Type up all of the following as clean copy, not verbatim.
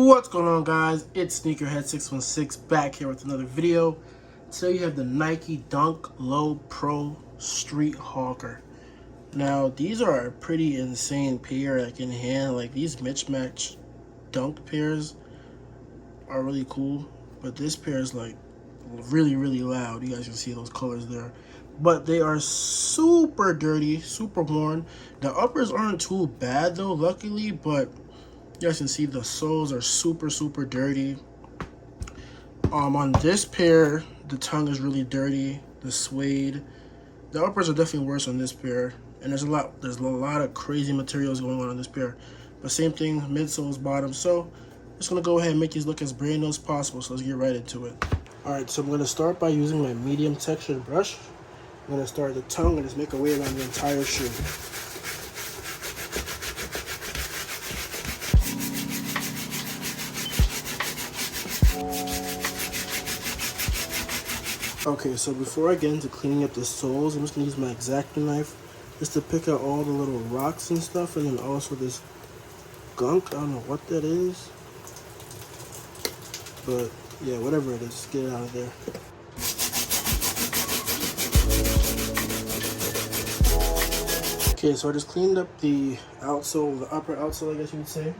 What's going on, guys? It's Sneakerhead616 back here with another video. Today you have the Nike Dunk Low Pro Street Hawker. Now these are a pretty insane pair, like in hand. Like these mismatch dunk pairs are really cool, but this pair is like really loud. You guys can see those colors there, but they are super dirty, super worn. The uppers aren't too bad though, luckily, but you guys can see the soles are super dirty. On this pair, the tongue is really dirty. The suede, the uppers are definitely worse on this pair, and there's a lot of crazy materials going on this pair. But same thing, midsoles, bottoms. So I'm just gonna go ahead and make these look as brand new as possible. So let's get right into it. All right, so I'm gonna start by using my medium textured brush. I'm gonna start at the tongue and just make a way around the entire shoe. Okay, so before I get into cleaning up the soles, I'm just going to use my X-Acto knife just to pick out all the little rocks and stuff, and then also this gunk. I don't know what that is, but yeah, whatever it is, just get it out of there. Okay, so I just cleaned up the outsole, the upper outsole, I guess you would say.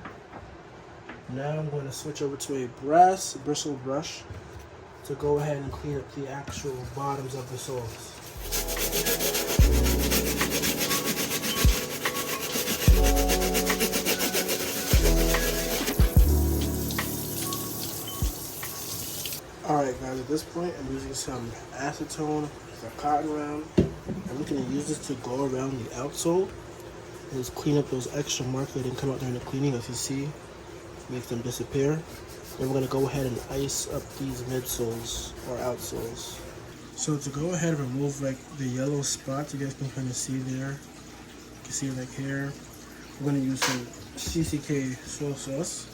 Now I'm going to switch over to a brass bristle brush to go ahead and clean up the actual bottoms of the soles. Alright guys, at this point I'm using some acetone, a cotton round. I'm just going to use this to go around the outsole and just clean up those extra marks that didn't come out during the cleaning. As you see, make them disappear. Then we're going to go ahead and ice up these midsoles or outsoles. So to go ahead and remove like the yellow spots, you guys can kind of see there. You can see like here. We're going to use some CCK soy sauce.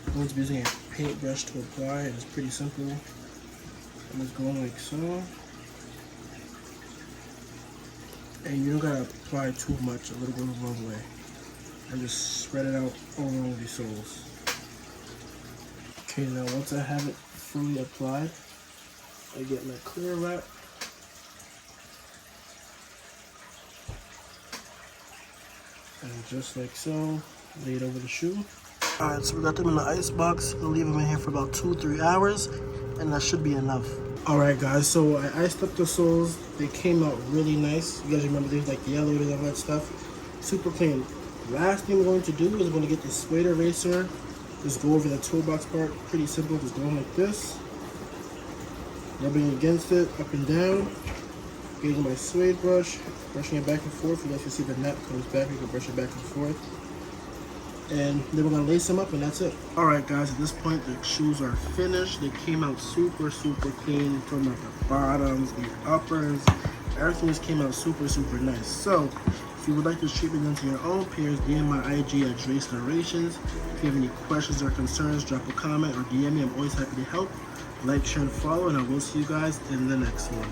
I'm going to be using a paintbrush to apply. It's pretty simple. I'm just going like so. And you don't got to apply too much, a little bit of the wrong way. And just spread it out all along the soles. Okay, now once I have it fully applied, I get my clear wrap. And just like so, lay it over the shoe. Alright, so we got them in the ice box. We'll leave them in here for about 2-3 hours, and that should be enough. Alright guys, so I iced up the soles. They came out really nice. You guys remember these like yellow and all that stuff? Super clean. Last thing we're going to do is we're going to get the suede eraser. Just go over the toolbox part, pretty simple, just going like this. Rubbing against it, up and down. Getting my suede brush, brushing it back and forth. You guys can see the net comes back, you can brush it back and forth. And then we're gonna lace them up and that's it. Alright guys, at this point the shoes are finished. They came out super clean from like the bottoms, the uppers. Everything just came out super nice. So, if you would like this treatment done to your own pairs, DM my IG at DreStarrations. If you have any questions or concerns, drop a comment or DM me. I'm always happy to help. Like, share, and follow, and I will see you guys in the next one.